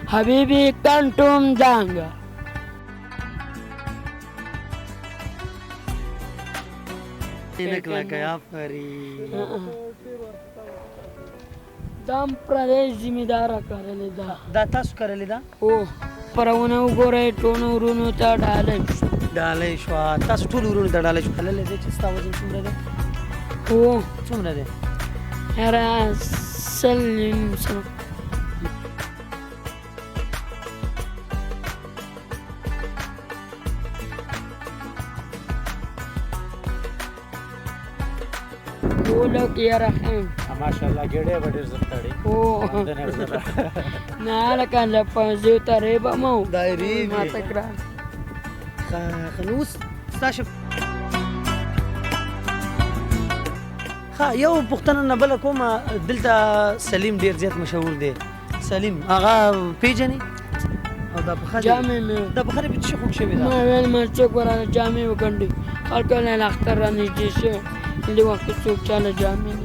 حبيبي كنتم دانجا. دام پردیش ذمہدارا کرلی دا تاسو کړلې ده او پرونه وګورئ ټولو ورونو ته ډالۍ ډالۍ شوه تاسو ټول ورونو ته ډالۍ شوه تللی دی چې ستا وزن څومره دی او څومره دی یاره سل لک یاره خیم ماشاءالله ګېډې به ډېر زر تړي او نه لکه له پنځو ته ریبه مو دا ریبې ماته ګران ښه نو اوس ستا ښه یو پوښتنه نه بله کومه دلته سلیم ډېر زیات مشهور دی سلیم هغه پېژنې او دا پښه جامې مې دا پښه دې په څه خوږ شوې ده ما ویل ما څوک ورانه جامې وګنډي خلکو نه اختر را نږدې شوی دې وخت کې څوک چاله جامې نه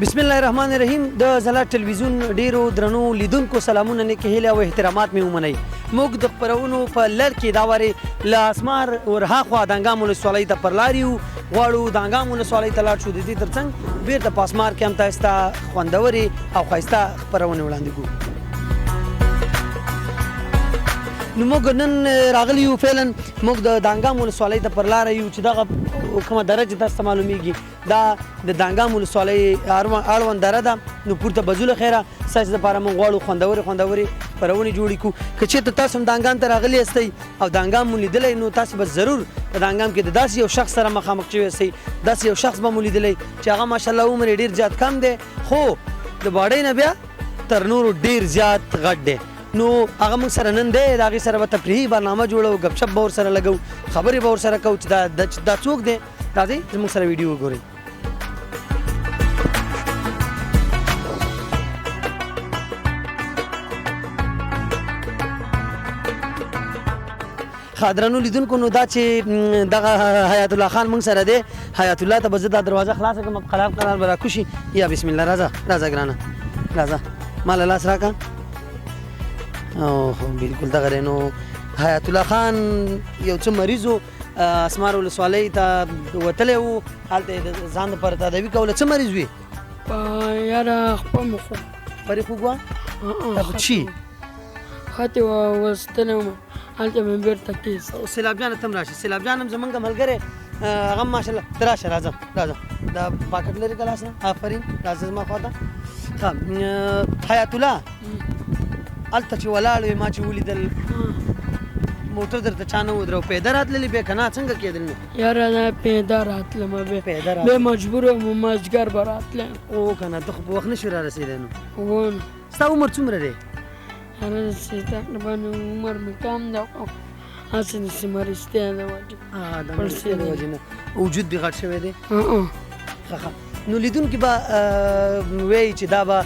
بسم الله الرحمن الرحیم د زلا ټلویزیون ډیرو درنو لیدونکو سلامونه نیکې هیلې او احترامات مې ومنئ موږ د خپرونو په لړ کې دا وارې له اسمار ورهاخوا دانګام ولسوالۍ ته پر لار یو غواړو دانګام ولسوالۍ ته لاړ شو د دې تر څنګ بیرته په اسمار کې هم تاسو ته خوندورې او ښایسته خپرونې وړاندې کوو نو موږ نن راغلي یو فعلا موږ د دانګام ولسوالۍ ته پر لاره یو چې دغه کومه دره چې تاسو ته معلومیږي دا د دانګام ولسوالۍ اړوند دره ده نو پورته بزوله خیره ستاسو دپاره موږ غواړو خوندورې خپرونې جوړې کړو که چېرته تاسو هم دانګام ته راغلي یاستئ او دانګام مو لیدلی نو تاسو به ضرور په دانګام کې د داسې یو شخص سره مخامخ شوي یاستئ داسې یو شخص به مو لیدلی چې هغه ماشاءالله عمر یې ډېر زیات کم دی خو د باډۍ نه بیا تر نورو ډېر زیات غټ دی نو هغه موږ سره نن دی د هغې سره به تفریحي برنامه جوړو گپ شپ به ورسره لګو خبرې به ورسره کوو چې دا څوک دی راځئ زموږ سره ویډیو وګورئ درنو لیدونکو نو دا چې دغه حیات الله خان موږ سره دی حیات الله ته به زه دا دروازه خلاصه کړم قلال به راکوشي یا بسم الله راځه ګرانه راځه ما له لاس راکړه او خو بالکل دغه دی. نو حیات الله خان یو څه مریض و، اسمار ولسوالۍ ته وتلی و، هلته یې د ځان دپاره تداوي کوله. څه مریض وي؟ یاره خپه مو خو پرې خوږ وه؟ دا خو چی؟ خطې وستلی وم، هلته مې بېرته کېست. سیلاب جانه ته هم راشي. سیلاب جان هم زمونږ ملګری، هغه هم ماشاءالله. ته راشه، راځه راځه. دا پاکټ لرې که لاس نه؟ آفرین، راځه زما خوا ته. ښه حیات الله، هلته چې ولاړ وې ما چې ولیدل موټر درته چا نه ودرو، پیاده راتللې بیا که نه څنګه کېدل نو؟ یاره دا پیاده راتلم پیاده بیا مجبور وم مازدیګر به راتلم. او که نه ته خو په وخت نه شوې را رسېدی نو. هو ستا عمر څومره دی؟ یاره داسې تقریبا عمر مې کم ده، هسې داسې مرستیا د وجې. د مرستیا د وجې نه وجود دې غټ شوی دی؟ ښه ښه. نو لیدونکي به وایي چې دا به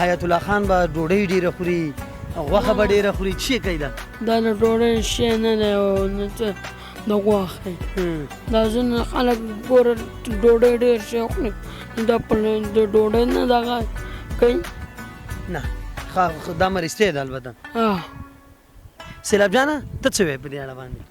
حیات الله خان به ډوډۍ ډېره خوري، غوښه به ډېره خوري. څه کوي دا؟ دا د ډوډۍ شی نه دی او نه څه د غوښې. دا ځینې خلک ګوره ډوډۍ ډېر شی خوري، دا د ډوډۍ نه دغه کوي. نه دا مرستیا ده البته. سیلاب جانه ته څه وایې په دې اړه باندې؟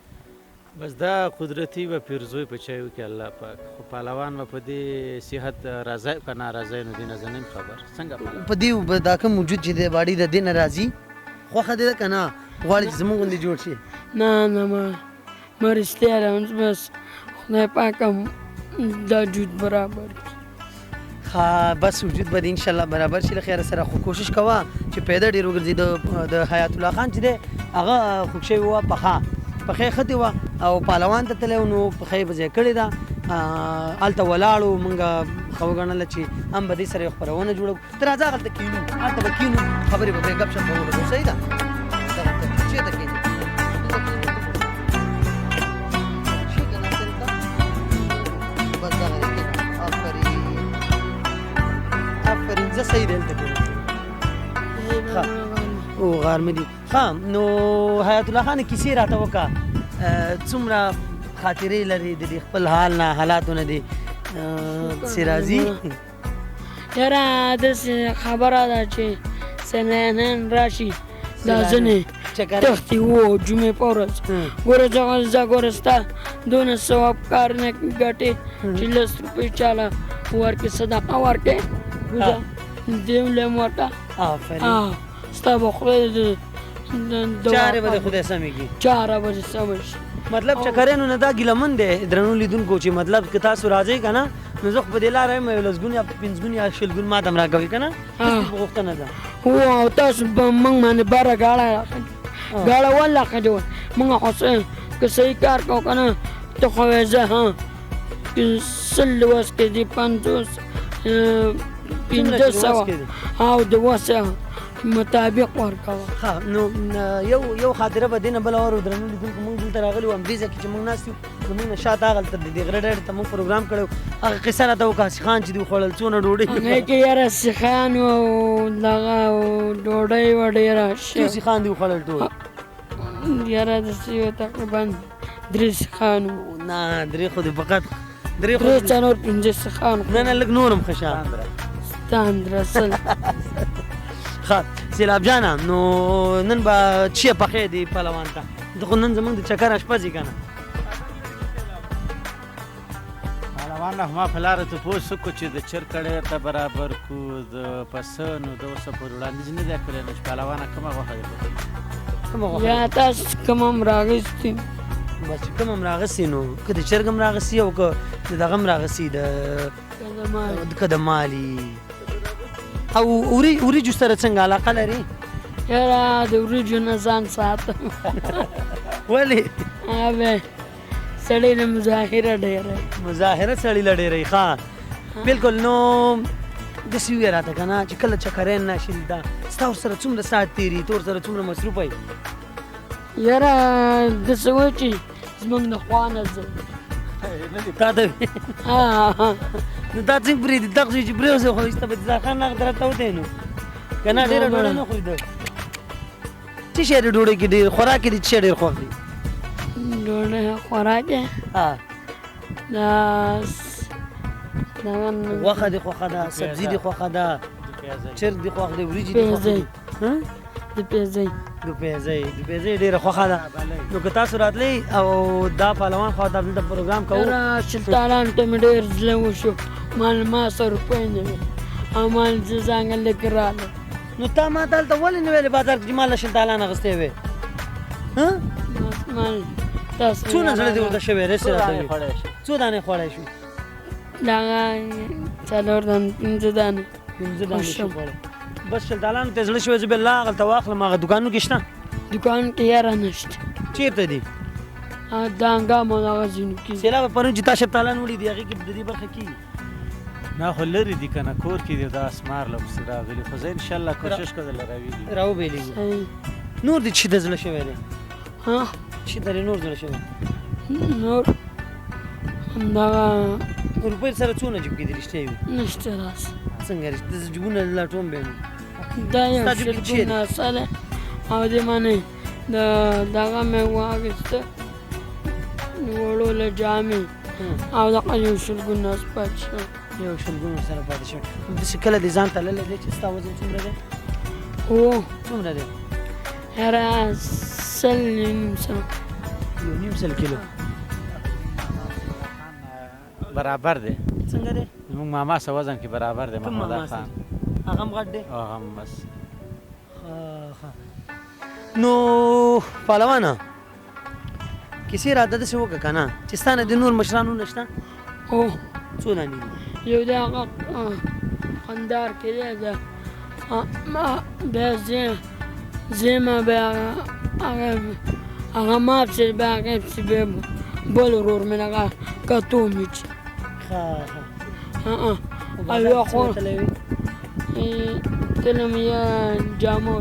بس دا قدرتي و پیرزوی په چایو کې الله پاک، خو پهلوان به په دې صحت راضی که ناراضی نو دې نه زه نه یم خبر. څنګه په دې دا کوم وجود چې دی باډي د دې نه راځي، خوښه دی ده که نه غواړي چې زموږ غوندې جوړ شي؟ نه نه مرستیا ده، بس خدای پاک هم دا جود برابر کړي. ها بس وجود به دې انشاءالله برابر شي له خیره سره. خو کوشش کوه چې پیدا ډېر وګرځي. د حیات الله خان چې دی هغه خوږ شوې وه، پخې ښه وه او پهلوان ته تللی و، نو پخې یې به ځای کړې ده. هلته ولاړو مونږ ښه وګڼله چې هم به دې سره یو خپرونه جوړوو. ته راځه هلته کښېنو، هلته به کښېنو، خبرې به بیا ګپ شپ به وکړو. صحیح ده؟ چېرته کښېنې؟ بس دغه دی کښېنه. آفرین زه صحیح دی هلته کښېنم. او غارمه دي. ښه نو حیات الله خان کیسې راته وکړه، څومره خاطرې لري د دې خپل حال نه، حالاتو نه دي چې راځي؟ یاره داسې خبره ده چې سیلانیان راشي دا ځینې تښتي و جمعې په ورځ. ګوره زه ګوره ستا دونه ثواب کار نه ګټې چې 10 روپۍ چاله ورکړې، صدقه ورکړې دیولې ورته. آفرین. ستا به خدای چارې به د خدای سمې کړي. چاره به دې سمه شي. مطلب چکریانو نه دا ګیلمن دی درنو لیدونکو چې مطلب که تاسو راځئ که نه نو زه خو په دې لاره یم یو لسګون یا 5 یا 6 ما ته هم راکوي که نه، غوښتنه ده. هو او تاسو به موږ باندې بره ګاړه ګاړه والله ښه جوړ موږ خو که صحیح کار کوو که نه ته خو وایې زه 100 لوست کې دي 500 او د وسه مطابق ورکوه. ښه نو یو خاطره به دې نه بله واورو درنو لیدونکو. موږ دلته راغلي وو همدې ځای کې چې موږ ناست یو، زموږ نه شاته هغلته د دې غره ډډې ته موږ پروګرام کړی و. هغه قصه راته وکړه سیخان چې دوی خوړل څونه ډوډۍ. هغې کې یاره سیخان او دغه ډوډۍ وه ډېره څو سیخان دي وخوړل ټول؟ یاره داسې یو تقریبا 3 سیخان وو. نه 3 خو دې فقط 3 څلور 5 سیخان. نه نه لږ نور هم ښه شه. ستان رسل. ښه سیلاب جانه نو نن به چیه پخې دی پهلوان ته؟ ته خو نن زموږ د چکر اشپز یې که نه؟ پهلوان نه ما په لاره تپوس وکړو چې د چرګ ته برابر کړو د پسه، نو د اوسه پورې وړاندیز نه دی کړی نو چې پهلوانه کومه غوښه دې پخوي؟ یا تاسو کوم هم راغستي؟ بس چې کوم هم راغسي نو که د چرګ هم راغسي او که د دغه هم راغسي که د مالي او وریجو سره څنګه علاقه لري؟ یاره د وریجو نه ځان ساتم. ولې؟ سړی نه مظاهره ډېره مظاهره سړي له ډېره ښه بلکل. نو داسې ووایه راته که نه چې کله چکرین ناشي دا ستا ورسره څومره ساعت تېري، ته ورسره څومره مصروفه یې؟ یاره داسې وایي چې زموږ د خوا نه ځم تا ته نو دا څنګه پرېږدي دغه ځای چې پرېوځي خو ایسته به دزار خان هغه طرف ته وتی نو که نه ډېره ډوډۍ نه خوري ده. څه شی دی ډوډۍ کې ډېر خوراک کې دې څه شی ډېر خوښ دی؟ ډوډۍ خوراک یې دا غوښه دې خوښه ده، سبزي دې خوښه ده، چرګ دې خوښ دی، وریجې دې خوښ دي؟ د پیزۍ د پیزۍ ډېره خوښه ده نو که تاسو راتلی او دا پهلوان خوا ته دلته پروګرام کوو راشد تالان ته مې ډېر زړه وشو ما 100 روپۍ نه وې او ما زه ځانګړی لږ راغلم نو تا ما ته هلته ولې نه ویلې بازار کې چې ما له شل تالان اخیستی وې تاسو څونه زړه دې ورته شوی رسې راته وي څو دانې خوړی شو دغه 4 دانې 5 دانې 5 دانې شو خوړی بس شل تالانو ته زړه شوی زه به الله هغلته واخلم هغه دوکانونو کې شته دکان کې یاره نشته چېرته دي دا هنګام او دغه ځینو کې سیلاب پرون چې تا شل تالان وړي دي هغې کې د دې برخه کېږي نه خو لرې دي که نه کور کې دي دا اسمار له پسې راغلي خو زه انشاءالله کوشش کوم دله راویږي راوبېلېږي صحیح. نور دې چې د زړه شوی دی ها چې درې نور زړه شوی نور همدغه روپۍ سره څونه جیب کې دي رښتیا وي نشته راس څنګه رښتیا زه جیبونه لټوم بیا نو دا یو ستا جیب کې چیرې؟ شلګون اصله او دې باندې دغه مې واخیسته وړو له جامې او دغه یو شلګون اس پات شو یو شلګون سره پاتې شو داسې کله دې ځان ته للی دی چې ستا وزن څومره دی او څومره دی هره 100 یو نیم سل کیلو برابر دی څنګه دی زموږ ماما سره وزن کې برابر دی کوم محمد ماما خان هغه هم غټ دی هغه هم بس نو پهلوانه کیسې راته داسې وکړه که نه چې ستا نه د نور مشرانو نشته او څو دانې دي یو د هغه خندار کې دی ده بیا زما بیا هغه مات چې بیا هغې پسې بیا بل ورور مې هغه کتو مې چې او یو خو تلم یا جامو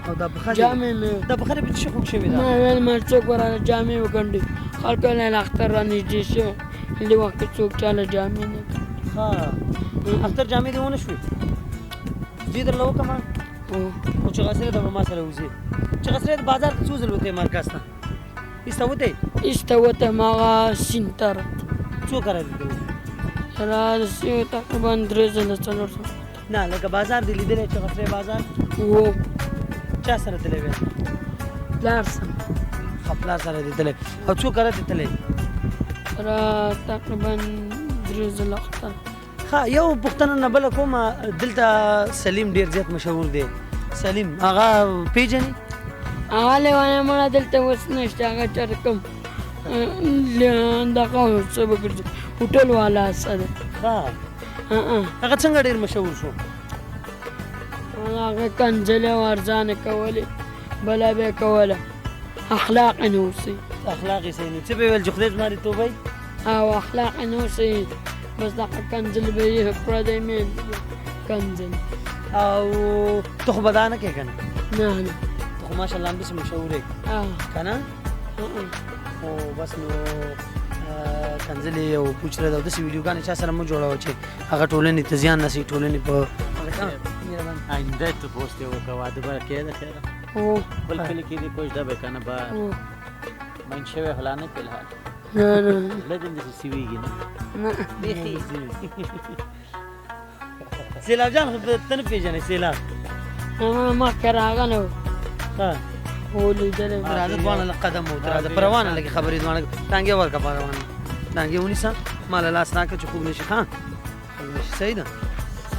او دا پخه جامې مې دا پخه دې په څه خوږ شوې ده ما ویل ما څوک ورانه جامې وګنډي خلکو له اختر را نږدې شوی دې وخت کې څوک چاله جامې نه اختر جامې دې ونه شوې زه یې درله وکړم خو چې غسرې ده به ما سره وځې چې غسرې د بازار کې څو ځل وتې مرکز ته ایسته وتې ایسته وتم هغه سیند طرف څو کره دې دلې را رسېږو تقریبا 3 ځله 4 ځله نه لکه بازار دې لیدلی چې غسرې بازار و چا سره تللی وې پلار سم ښه پلار سره دې تللی او څو کره دې تللی را تقریبا 3 ځله اختر ښه یو پوښتنه نه بله کومه دلته سلیم ډېر زیات مشهور دی سلیم هغه پیژنې هغه لیوانه مړه دلته اوس نشته هغه چېرته کوم دغه څه به ګرځي هوټل والا څه دی ښه هغه څنګه ډېر مشهور شو هغه کنځلې او ارزانې کولې بله به یې کوله اخلاق یې نه اوسئ اخلاق یې صحیح نه څه به یې ویل چې خدای زما دې توبه او اخلاق یې نه اوسئ بس دغه کنځل به یې پردی مین کنځل او ته خو به دا نه کوې که نه نه نه ته خو ماشاءالله همداسې مشهور یې که نه خو بس نو کنځلې او پوچره ده او داسې ویډیوګانې چا سره مه جوړوه چې هغه ټولنې ته زیان رسوي ټولنې په آینده تو پوست یې وکړه واده به کېده خیره او بل کلي کې دې کوشش ده به که نه به من شوی خو لا نه فی الحال نه نه زړه دې همداسې سویږي نه نه بیخي سیلاب جان خو ته نه پېژنې سیلاب مخکې راغلی و ښه خو لیدلی مې راځه دواړه له قدم ووت راځه په روانه لږې خبرې دواړه ټانګې ورکړه په روانه ټانګې ونیسه ما له لاس راکړه چې خوب نه شي ښه خوب نه شي صحیح ده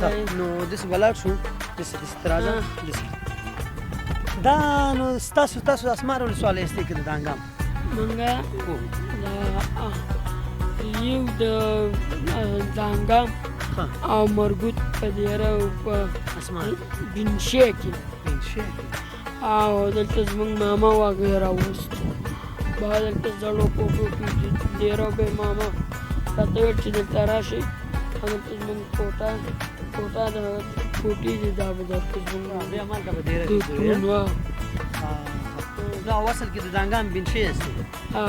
صحیح. نو داسې به لاړ شو داسې ته راځه داسې دا نو ستاسو اسمار ولسوالۍ استې کې د دانګام منګه یو د دانګام او مربوط په دیره او په اسمان بنشې کې او دلته زموږ ماما واګې راوست با دلته زړو کوټو کې دیره به ماما راته ویل چې دلته راشئ او دلته زموږ کوټه د کوټې دي دا به درته زموږ بیا مالته به ډېره د تون وه دا اصل کې د دانګام بنشې استې ها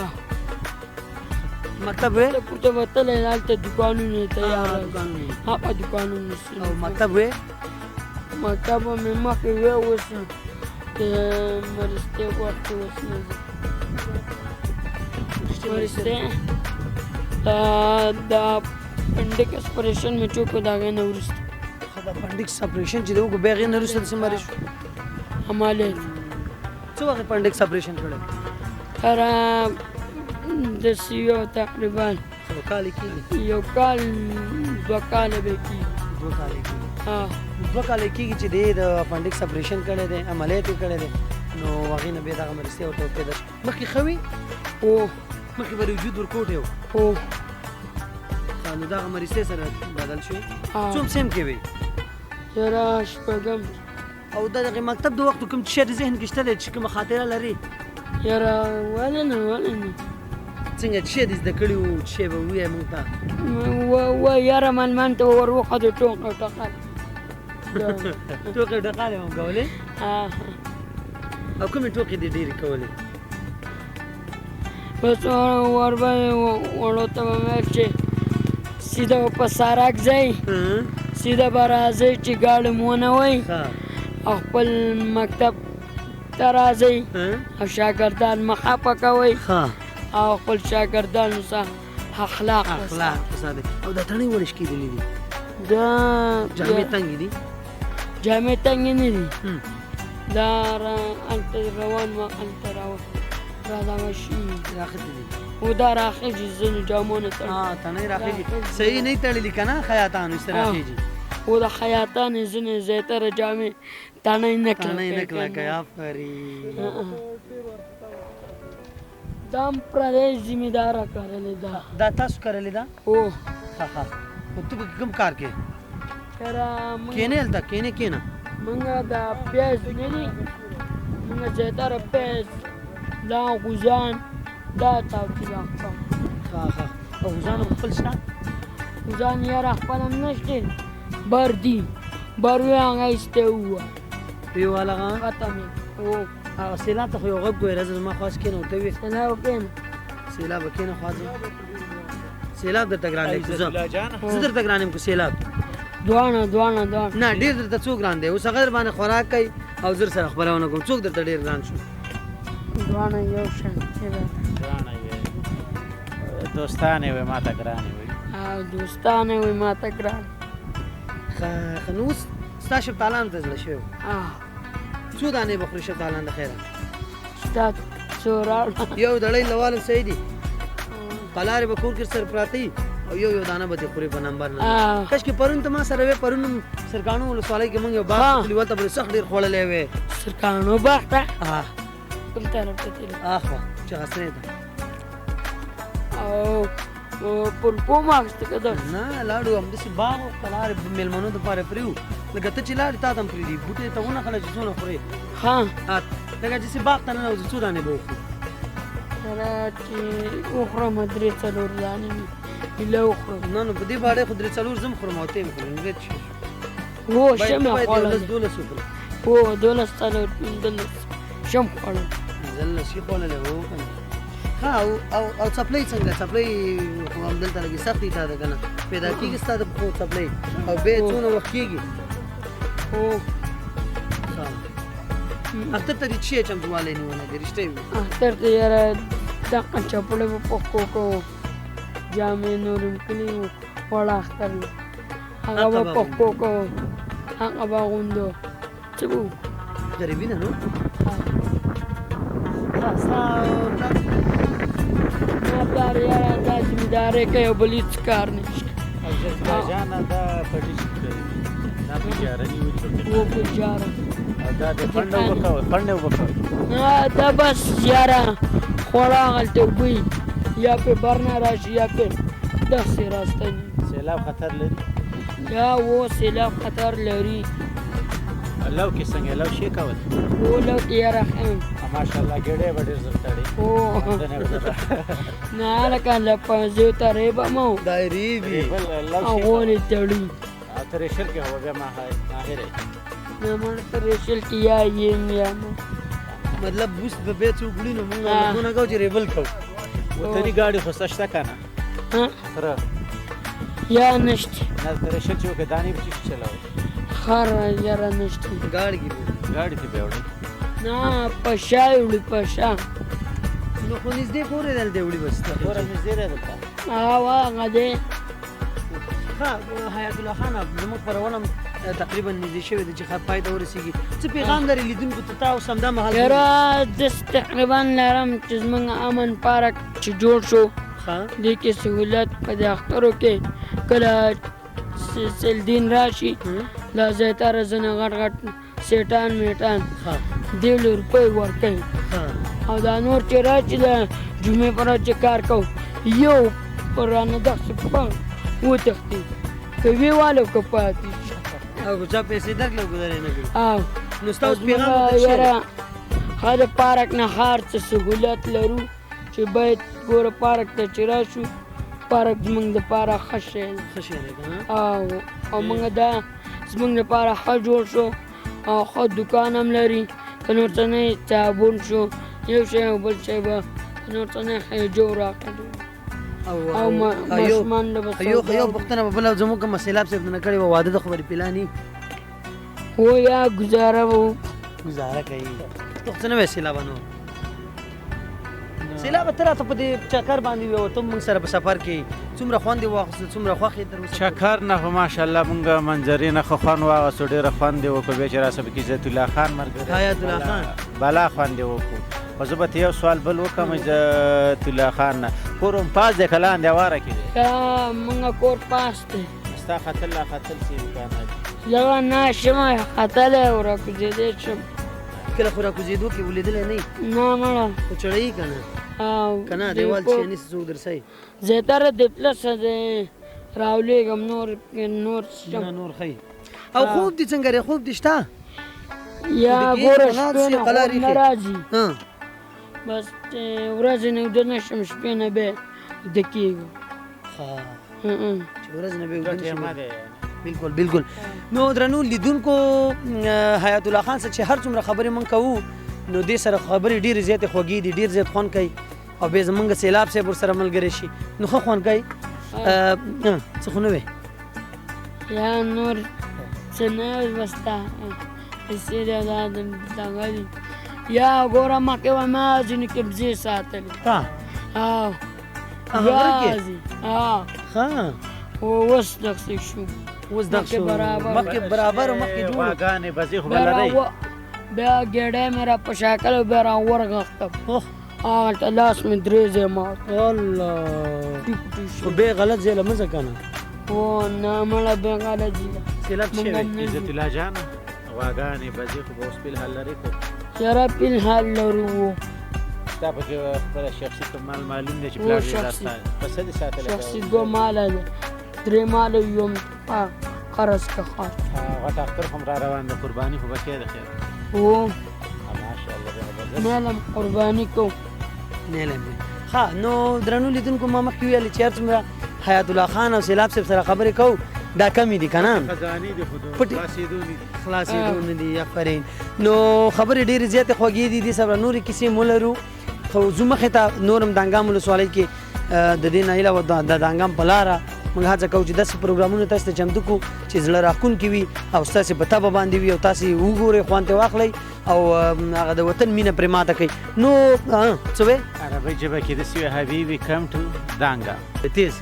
مکتب وې ته پورته وتلی هلته دوکانونه تیار دوکانونه. هغه دوکانونه او مکتب وې مکتب مې مخکې وې اوس د مرستې وخت اوس نه ځي مرستې د اپنډکس اپریشن مې چې وکړو د هغې نه وروسته د اپنډکس اپریشن چې د وکړو بیا هغې نه وروسته داسې مریض شو عملیات څو وخت اپنډکس اپریشن کړی تر داسې یو تقریبا څو کال کېږي یو کال 2 کاله به کېږي 2 کال کېږي ها 2 کال کېږي چې دی د اپنډکس اپریشن کړی دی عملیات یې کړی دی نو هغې نه بیا دغه مرستې ورته پیدا شو مخکې ښه وي او مخکې به د وجود ورکوټی و او نو دغه مرستې سره بدل شوې ها څوم سیم کې وي یاره شپږم او دغه مکتب د وخت کوم شی د ذهن کې شته دی چې کومه خاطره لري یاره ولې نه څنګه چې شی دې زده کړي وو چې شی به ووایې موږ ته و یاره ملمان ته ور وخته ټوکه ټقل ټوکې ډقالې هم کولې او کومې ټوکې دې ډېرې کولې بس ورباندې وړو ته به ویل چې سیده په سړک ځئ سیده به راځئ چې ګاډي مو ونه وئ او خپل مکتب ته راځئ او شاګردان مه خفه کوئ او خپل شاګردانو سره اخلاق وساتئ او دا تڼۍ ولې شکېدلې دي دا جامې تنګې دي جامې تنګې نه دي دا هلته روان وه هلته رادغه شي راخېږي دي او دا راخېږي ځینو جامو نه تڼۍ راخېږي صحیح نه تړلي که نه خیاطانو چې راخېږي او د خیاطانې ځینې زیاتره جامې تڼۍ نه کلکوي آفرین دا هم پردی ذمهداره کرلې ده دا تاسو کرلې ده او ښه ښه نو ته په کوم کار کې کرا کېنې هلته کېنه موږ دا پیاز نه دي موږ زیاتره پیاز دا غوزان دا توکیدان کوم ښه ښه او غوزان هم خپل شته غوزان یاره خپل هم نشته بر دي بر وی هغه ایسته ووه وی والغه ختم یې او هغه سیلاب ته خو یو غږ ګوی راځه زما خواست کېنه ورته وي سلام وکړم سیلاب به کېنه خوا ځه سیلاب درته ګران دی زه درته ګران یم که سیلاب دواړه نه ډېر درته څو ګران دی اوس هغه در باندې خوراک کوي او زر سره خبرونه کوم څوک درته ډېر ګران شو دواړه یو شان دوستانې وي ما ته ګرانې وي او دوستانې وي ما ته ګران ښه نو اوس ستا شفتالانو ته زړه شوی څو دانې به خورې شفتالان د خیره ستا څو راوړه یو دړی لوالم صحیح دي قلارې به کور کې سر پراته وي او یو دانه به دې خورې په نمبر نه کاشکې پرون ته ما سره وې پرون هم سرکاڼو ولسوالۍ کې موږ یو باغ کتلي ولته به سخت ډېر خوړلی وې سرکاڼو باغ ته کوم طرف ته تللي اخوا چې غسنۍ ته او پلپو مه اخېسته که ده نه لاړو همداسې باغ و قلارې مېلمنو دپاره پرې وو لکه ته چې لاړې تا ته هم پرېږدي بوټې ته ونښله چې څونه خورې ها لکه چې باغ ته ننوځو څو دانې به وخورو سره چې وخورم 3-4 دانې مې هیله وخورم نه نو په دې باندې خو 3-4 زه هم خورم او ته یې خورې نو بیا څه هو شمې خوړل 12 وخورو هو 12 شم خوړل زه لسې خوړلی هو که نه ها او څپلۍ څنګه څپلۍ خو همدلته لږې سختې تا ده که نه پیدا کېږي ستا د پښو څپلۍ او بیا څونه وخت کېږي هو اختر ته دې څه چمتووالی نیولی دی رښتیا وي اختر ته یاره دغه چپړې به پښو کوو جامې نور هم کلي وو وړه اختر نه هغه به پښو کوو هغه به اغوندو څه به وو غریبي ده نو ما پلار یاره دا ذمهدارۍ کوي او بل هېڅ کار نشته جانه دا پټي چې کوي دا بېچاره نیولي و بیچاره او دا د پنډه اوبه کوي دا بس یاره خوړه هغلته اوبه یا پې بر نه راشي یا پې داسې راستني سیلاب خطر لري یا و سیلاب خطر لري لو کې څنګه لو شي کول و لو کې یاره ښه یم ماشاءالله ګېډې به ډېر زر تړي هو نه لکه له پنځو ته ریبه مو دا ریبي هغونې تړي او ته ریشل کې هو بیا ماهر نه مړ ته ریشل کې یا یم یا نه مطلب بوس به بیا څوک وړي نو موږ لګونه کوو چې ریبل کوو وطني ګاډي خو سته شته که نه تره یا نشته نه ته ریشل چې وکړې دانې به چې چلوي خر یاره نشته ګاډي کې ګاډي ته بیا وړي نه په شا یې وړي په شا نو خو نږدې پورې دلته وړي بس پوره نږدې دی دلته هغه دی ښه حیات الله خان زموږ په روان هم تقریبا نږدې شوی دی چې پای ته ورسېږي څه پیغام لري لیدونکو ته تا اوس همدا مهال یاره داسې تقریبا لرم چې زموږ امن پارک چې جوړ شو ښه دې کې سهولت په دې اخترو کې کله سیلدین راشي دا ځای ته راځنه غټ غټ سیټان میټان ښه 1.5 روپۍ ورکوي او دا نور چې راشي د جمعې پر ورځ چې کار کوو یو پر رانه داسې وتښتي که ویې والو که پاتې شي او چا پیسې درکړه ګذارې نه کوي او نو ستاسو پیغام ورته څه یاره ښه د پارک نه هر څه سهولت لرو چې باید ګوره پارک ته چې راشو پارک زموږ دپاره ښه شی دی ښه شی دی که نه او موږ دا زموږ دپاره ښه جوړ شو او ښه دوکان هم لري که نور څه نه صابون شو یو شی او بل شی به که نور څه نه خیجو راکړو او ماشومان له به یو پوښتنه به بله زموږ کوم سیلاب صاحب نه کړې وه واده د خبرې پلاني هو یا ګزاره به ګزاره کوي څه نه وی سیلابانو سیلاب ته راته په دې چکر باندې وی ته موږ سره په سفر کې څومره خوند یې واخیستل څومره خوښ یې تر اوسه چکر نه خو ماشاءالله مونږ منظرې نه ښه خوند واخیستو ډېره خوند یې وکړو بیا چې راسه پکې عزت الله خان ملګری حیات الله خان بلا خوند یې وکړو خو زه به ته یو سوال بل وکړم عزت الله خان نه کور هم پاس دی که لاندې هواره کې دی موږ کور پاس دی ستا ختل لا ختل څه امکانات دي زه نه شم ختلی او راکوزېدی شم کله خو راکوزېدو کې ولیدلی نه یې نه مړه خو چړی که نه او که نه دیوال چې نیسي څوک درسئ زیاتره د پلسه دی راولیږم نور شم نه نور ښه او خوب دې څنګه دی خوب دې شته یا ګوره شپې نه قلار خوب نه ایښې. راځي بس ورځې نه ویده نه شم شپې نه بیا ویده کېږم چې ورځ نه به ویده ټیمه نشم. دی بالکل بالکل نو درنو لیدونکو حیات الله خان سره چې هر څومره خبرې مونږ کوو نو دې سره خبرې ډېرې زیاتې خوږې دي ډېر زیات خوند کوي او بیا زمونږ سیلاب صاحب ورسره ملګری شي نو ښه خوند کوي څه خو نه وی یا نور څه نه وي بس دا پیسې دی دا دغه دي یا ګوره مخکې به ما ځینې قبضې ساتلې تا او هغه کې یازي ښه اوس دغسې شو اوس دغه شو مخکې برابر او مخکې جوړ واګانې بزې خو به لرئ بیا ګېډۍ مې را په شاکل بیا را ورغښتم هغلته لاس مې درې ځای مات الله خو بې غلط ځای له مه ځه که نه او نه مړه بې غلط ځي سیلاب شوی عزت الله جانه واګانې بزې خو به اوس فلحال لرئ که یاره فلحال لرو ستا پکې خپله شخصي کوم معلوم دی چې پلار دې داستا په څه دې ساتلی شخصي 2 ماله دی 3 ماله یم قرض که خاص غټ اختر خو هم را روان دی قرباني خو به کې ده خیر او ماشاءالله مالم قرباني کو نه ښه نو درنو لیدونکو ما مخکې ویلې چې هر څومره حیات الله خان او سیلاب صاحب سره خبرې کوو دا کمې دي که نه خزانې دي خو پټې. خلاصېدو نه دي خلاصېدو نه دي آفرین نو خبرې ډېرې زیاتې خوږې دي دې سره نورې کیسې مو لرو خو ځو مخې ته نور هم دانګام ولسوالۍ کې د دې نه علاوه د دانګام په لاره موږ هڅه کوو چې داسې پروګرامونه تاسو ته چمتو کړو چې زړه راښکونکي وي او ستاسې په طبع باندې وي او تاسې وګورئ خوند ترې واخلئ او هغه د وطن مینه پرې ماته کوي نو څه وی عربۍ ژبه کې داسې وي حبیبي کم ټو دانګا تیز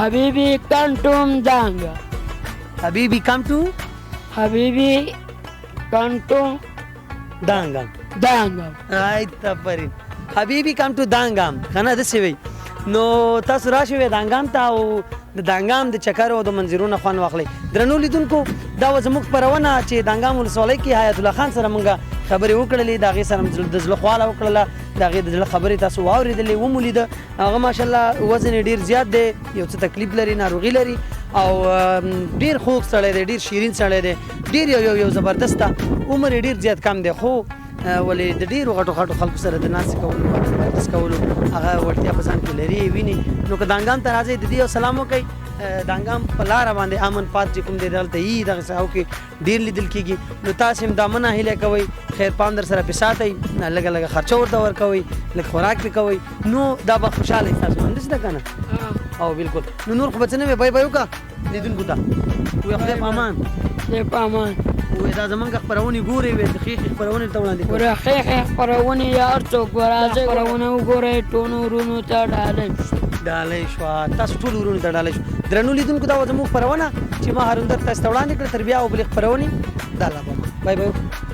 حبیبي کنټوم دانګا حبیبي کم ټو حبیبي کنټوم دانګام دانګا آی تپرین حبیبي کم ټو دانګام کنه داسې وی نو تاسو راشئ دانګام ته او د دانګام د چکر او د منظرونو خوند واخلئ درنو لیدونکو دا و زموږ خپرونه چې دانګام ولسوالۍ کې حیات الله خان سره موږ خبرې وکړلې د هغې سره د زړه خواله وکړله د هغې د زړه خبرې تاسو واورېدلې ومو لیده هغه ماشاءالله وزن یې ډېر زیات دی یو څه تکلیف لري ناروغي لري او ډېر خوږ سړی دی ډېر شیرین سړی دی ډېر یو زبردسته عمر یې ډېر زیات کم دی خو ولې د ډېرو غټو خلکو سره د ناستې کولو تدریس کولو هغه وړتیا په ځان کې لري ویني نو که دانګام ته راځئ د دې یو سلام وکئ دانګام په لاره باندې امن پات چې کوم دی دلته یي دغه ساحو کې ډېر لیدل کېږي نو تاسې هم دا مه ناهیلی کوئ خیر پام در سره پې ساتئ لږه لږه خرچه ورته ورکوئ لږ خوراک پې کوئ نو دا به خوشحاله وي تاسو همداسې ده که نه او بالکل نو نور خو به څه نه وی بای بای وکړه لیدونکو ته وایي خدای په امان خدای په امان وایي دا زمونږ خپرونې ګورئ وایي د ښې خپرونې ته وړاندې کوئ ورخې خپرونې یا هر څوک ورځي خپرونه وګورئ ټولو ورونو ته ډالۍ ډالۍ شوه تاسو ټول ورونو ته ډالۍ شو درنو لیدونکو دا وه زموږ خپرونه چې ما هارون درد تاسو ته وړاندې کړه تر بیا او بلې خپرونې د الله په امان. بای بای